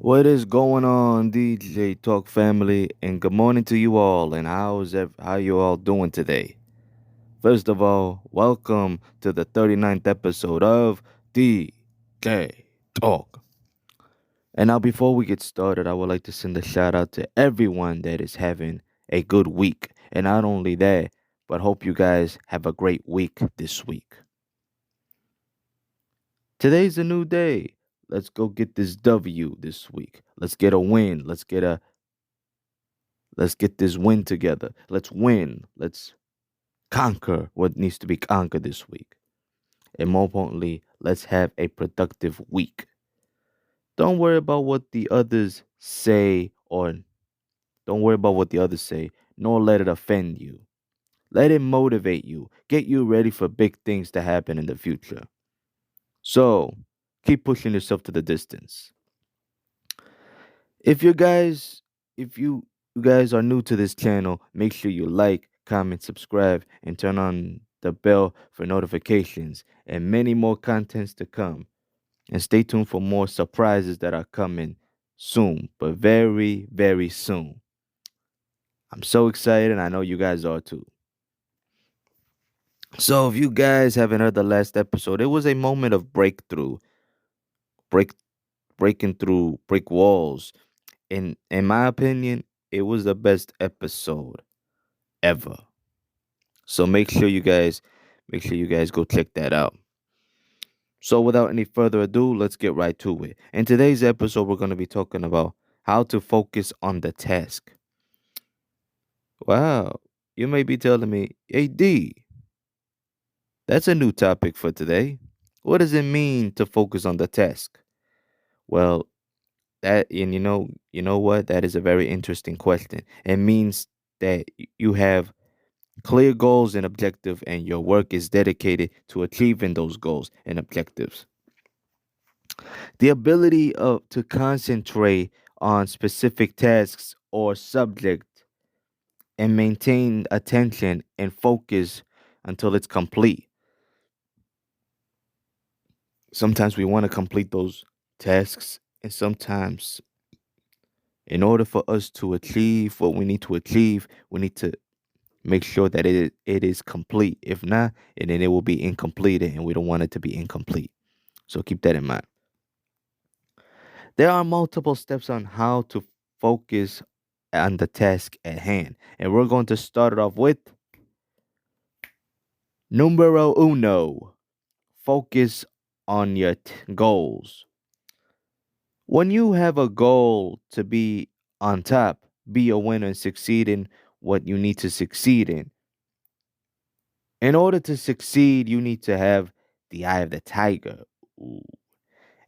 What is going on, DJ Talk family? And good morning to you all. And how you all doing today? First of all, welcome to the 39th episode of DJ Talk. And now, before we get started, I would like to send a shout out to everyone that is having a good week. And not only that, but hope you guys have a great week this week. Today's a new day. Let's go get this W this week. Let's get a win. Let's get this win together. Let's win. Let's conquer what needs to be conquered this week. And more importantly, let's have a productive week. Don't worry about what the others say, or don't worry about what the others say, nor let it offend you. Let it motivate you, get you ready for big things to happen in the future. So, keep pushing yourself to the distance. If you guys, if you guys are new to this channel, make sure you like, comment, subscribe, and turn on the bell for notifications and many more contents to come. And stay tuned for more surprises that are coming soon, but very, very soon. I'm so excited, and I know you guys are too. So, if you guys haven't heard the last episode, it was a moment of breakthrough, break breaking through brick walls. In my opinion, it was the best episode ever. So make sure you guys go check that out. So without any further ado, let's get right to it. In today's episode, we're going to be talking about how to focus on the task. Wow, you may be telling me, "Hey D, that's a new topic for today. What does it mean to focus on the task?" Well, you know what? That is a very interesting question. It means that you have clear goals and objective, and your work is dedicated to achieving those goals and objectives. The ability to concentrate on specific tasks or subject and maintain attention and focus until it's complete. Sometimes we want to complete those tasks, and sometimes in order for us to achieve what we need to achieve, we need to make sure that it is complete. If not, and then it will be incomplete, and we don't want it to be incomplete. So keep that in mind. There are multiple steps on how to focus on the task at hand. And we're going to start it off with numero uno, focus on your goals. When you have a goal to be on top, be a winner and succeed in what you need to succeed in order to succeed, you need to have the eye of the tiger. Ooh,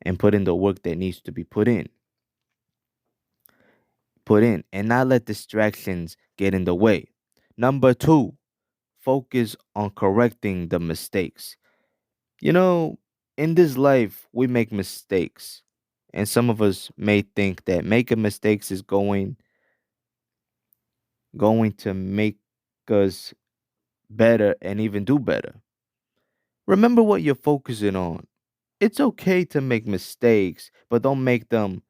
and put in the work that needs to be put in, and not let distractions get in the way. Number two, focus on correcting the mistakes. You know, in this life, we make mistakes. And some of us may think that making mistakes is going to make us better and even do better. Remember what you're focusing on. It's okay to make mistakes, but don't make them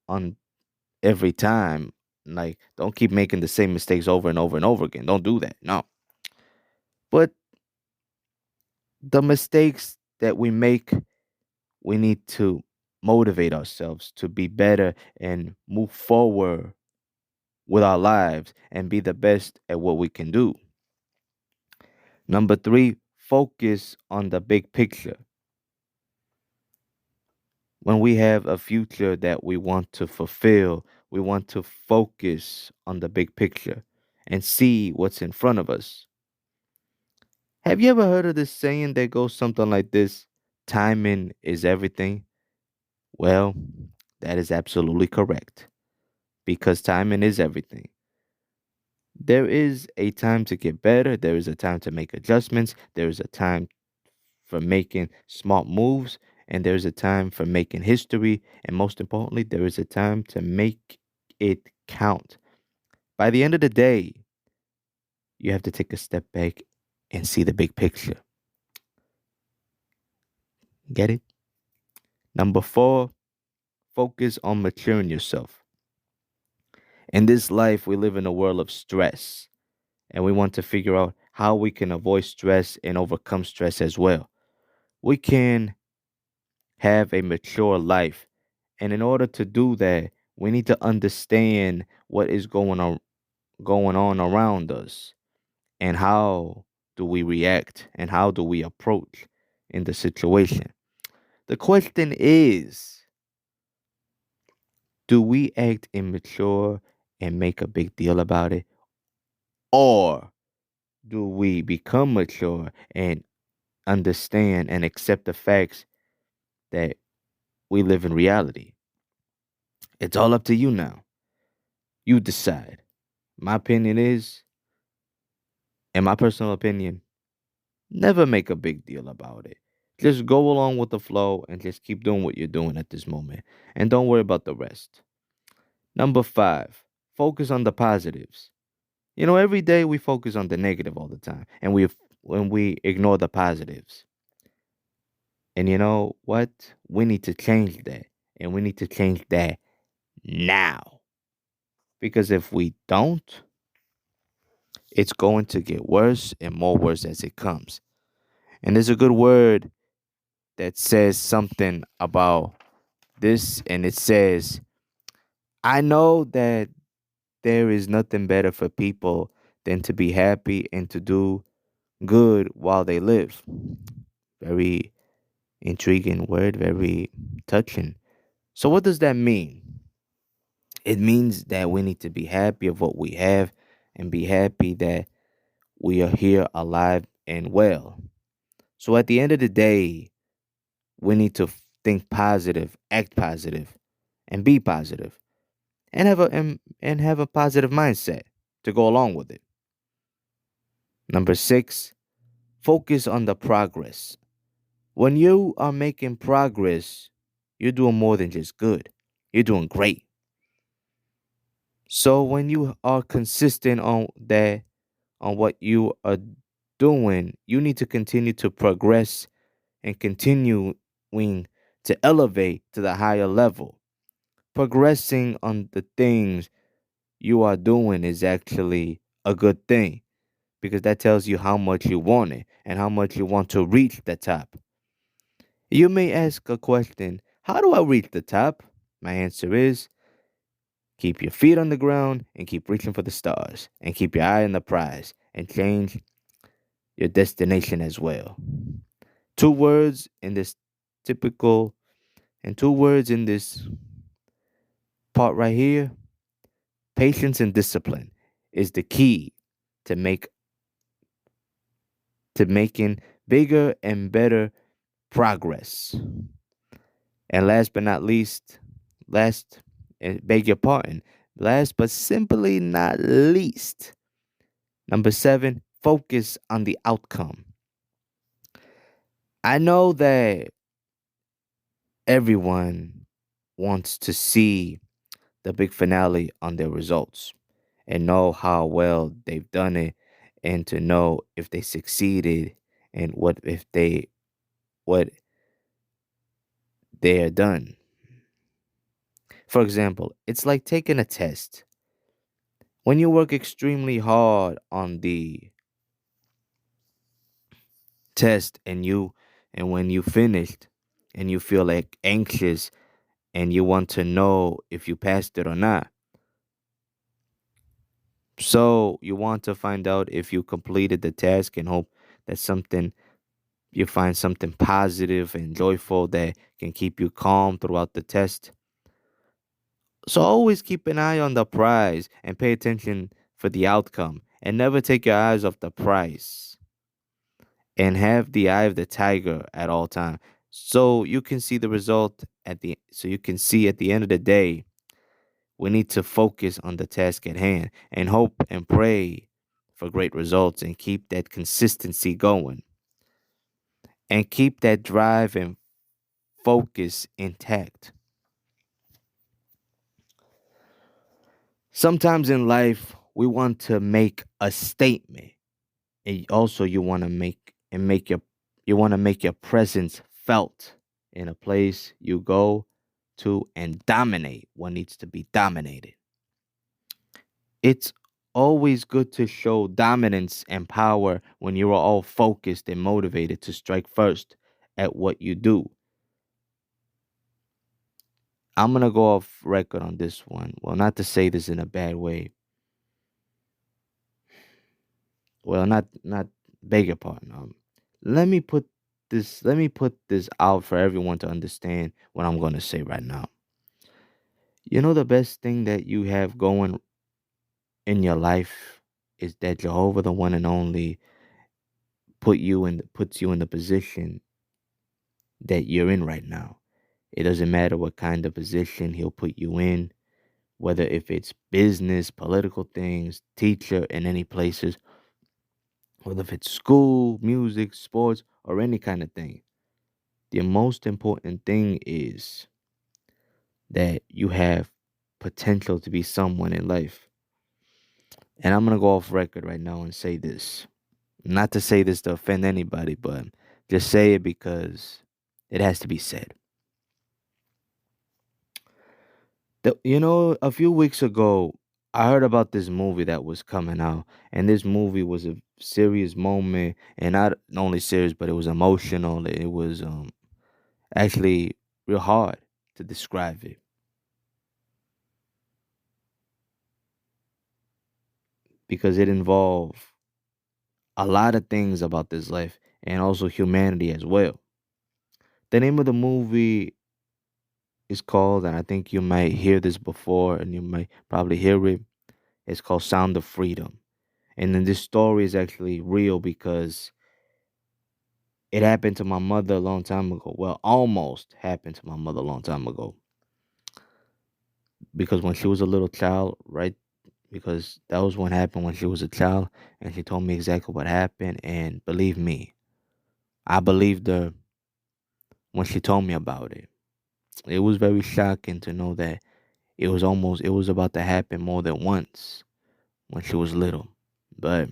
on every time. Like, don't keep making the same mistakes over and over and over again. Don't do that. No. But the mistakes that we make, we need to motivate ourselves to be better and move forward with our lives and be the best at what we can do. Number three, focus on the big picture. When we have a future that we want to fulfill, we want to focus on the big picture and see what's in front of us. Have you ever heard of this saying that goes something like this? Timing is everything. Well, that is absolutely correct because timing is everything. There is a time to get better, there is a time to make adjustments, there is a time for making smart moves, and there's a time for making history, and most importantly, there is a time to make it count. By the end of the day, you have to take a step back and see the big picture. Get it? Number four, focus on maturing yourself. In this life, we live in a world of stress, and we want to figure out how we can avoid stress and overcome stress as well. We can have a mature life. And in order to do that, we need to understand what is going on around us and how do we react and how do we approach in the situation. The question is, do we act immature and make a big deal about it? Or do we become mature and understand and accept the facts that we live in reality? It's all up to you now. You decide. My opinion is, in my personal opinion, never make a big deal about it. Just go along with the flow and just keep doing what you're doing at this moment. And don't worry about the rest. Number five, focus on the positives. Every day we focus on the negative all the time, and we ignore the positives. And you know what? We need to change that. And we need to change that now. Because if we don't, it's going to get worse and more worse as it comes. And there's a good word that says something about this, and it says, I know that there is nothing better for people than to be happy and to do good while they live. Very intriguing word, very touching. So, what does that mean? It means that we need to be happy of what we have and be happy that we are here alive and well. So, at the end of the day, we need to think positive, act positive, and be positive, and have a positive mindset to go along with it. Number six, focus on the progress. When you are making progress, you're doing more than just good. You're doing great. So when you are consistent on what you are doing, you need to continue to progress and continuing to elevate to the higher level. Progressing on the things you are doing is actually a good thing because that tells you how much you want it and how much you want to reach the top. You may ask a question, how do I reach the top? My answer is keep your feet on the ground and keep reaching for the stars and keep your eye on the prize and change your destination as well. Two words in this typical and two words in this part right here, patience and discipline is the key to making bigger and better progress. And last but not least, beg your pardon, last but simply not least, number seven, focus on the outcome. I know that everyone wants to see the big finale on their results and know how well they've done it and to know if they succeeded and what they are done. For example, it's like taking a test. When you work extremely hard on the test and when you finished and you feel like anxious and you want to know if you passed it or not. So you want to find out if you completed the task and hope that something you find something positive and joyful that can keep you calm throughout the test. So always keep an eye on the prize and pay attention for the outcome and never take your eyes off the prize and have the eye of the tiger at all time so you can see the result so you can see at the end of the day we need to focus on the task at hand and hope and pray for great results and keep that consistency going and keep that drive and focus intact. Sometimes in life we want to make a statement and also you want to make your presence felt in a place you go to and dominate what needs to be dominated. It's always good to show dominance and power when you are all focused and motivated to strike first at what you do. I'm gonna go off record on this one. Well, not to say this in a bad way. Well, not beg your pardon. Let me put let me put this out for everyone to understand what I'm gonna say right now. You know the best thing that you have going in your life is that Jehovah, the one and only, puts you in the position that you're in right now. It doesn't matter what kind of position he'll put you in, whether if it's business, political things, teacher in any places, whether if it's school, music, sports, or any kind of thing. The most important thing is that you have potential to be someone in life. And I'm gonna go off record right now and say this. Not to say this to offend anybody, but just say it because it has to be said. A few weeks ago, I heard about this movie that was coming out, and this movie was a serious moment, and not only serious, but it was emotional. It was actually real hard to describe it because it involved a lot of things about this life and also humanity as well. The name of the movie is called, and I think you might hear this before, and you might probably hear it. It's called Sound of Freedom. And then this story is actually real because it happened to my mother a long time ago. Well, almost happened to my mother a long time ago. Because when she was a little child, right? Because that was what happened when she was a child. And she told me exactly what happened. And believe me, I believed her when she told me about it. It was very shocking to know that it was about to happen more than once when she was little. But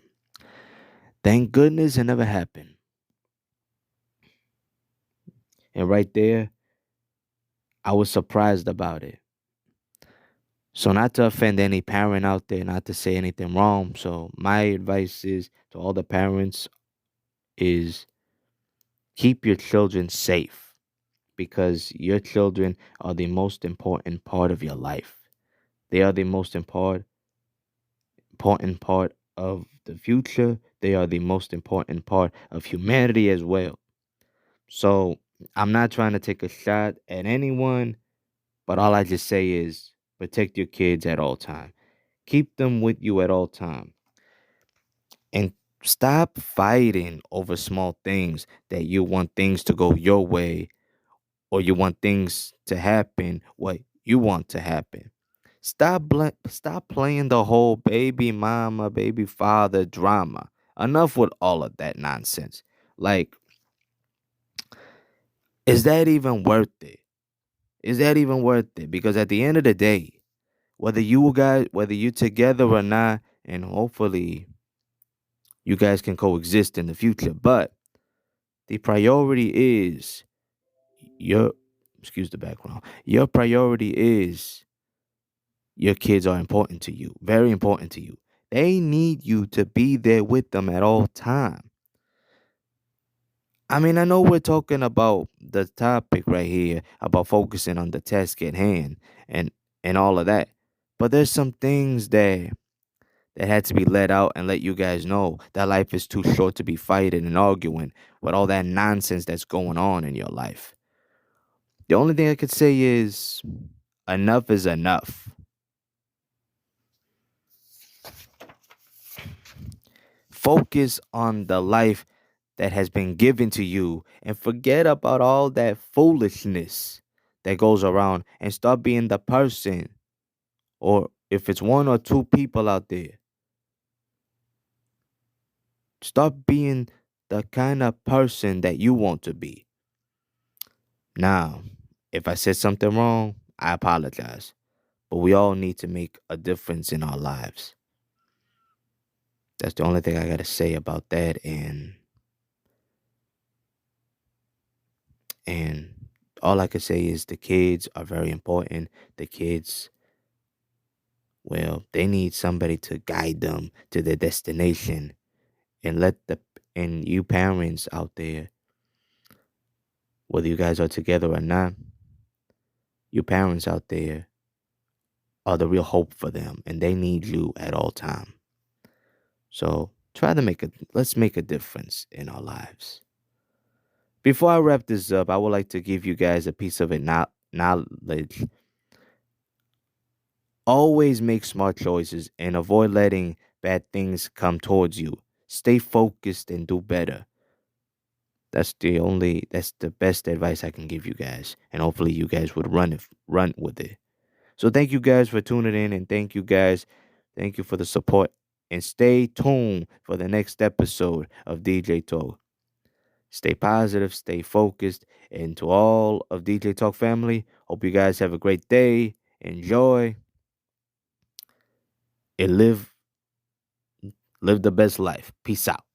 thank goodness it never happened. And right there, I was surprised about it. So not to offend any parent out there, not to say anything wrong. So my advice is to all the parents is keep your children safe because your children are the most important part of your life. They are the most important part of the future. They are the most important part of humanity as well. So I'm not trying to take a shot at anyone, but all I just say is protect your kids at all time. Keep them with you at all time. And stop fighting over small things that you want things to go your way or you want things to happen what you want to happen. Stop playing the whole baby mama, baby father drama. Enough with all of that nonsense. Like, is that even worth it? Is that even worth it? Because at the end of the day, whether you together or not, and hopefully you guys can coexist in the future, but the priority is your excuse the background. Your priority is your kids are important to you, very important to you. They need you to be there with them at all time. I mean, I know we're talking about the topic right here about focusing on the task at hand and all of that. But there's some things that had to be let out and let you guys know that life is too short to be fighting and arguing with all that nonsense that's going on in your life. The only thing I could say is enough is enough. Focus on the life that has been given to you and forget about all that foolishness that goes around and start being the person, or if it's one or two people out there, start being the kind of person that you want to be. Now, if I said something wrong, I apologize. But we all need to make a difference in our lives. That's the only thing I got to say about that. And all I can say is the kids are very important. The kids, well, they need somebody to guide them to their destination. And and you parents out there, whether you guys are together or not, you parents out there are the real hope for them, and they need you at all time. So let's make a difference in our lives. Before I wrap this up, I would like to give you guys a piece of it knowledge. Always make smart choices and avoid letting bad things come towards you. Stay focused and do better. That's the best advice I can give you guys. And hopefully you guys would run with it. So thank you guys for tuning in, and thank you guys. Thank you for the support. And stay tuned for the next episode of DJ Talk. Stay positive, stay focused, and to all of DJ Talk family, hope you guys have a great day. Enjoy and live the best life. Peace out.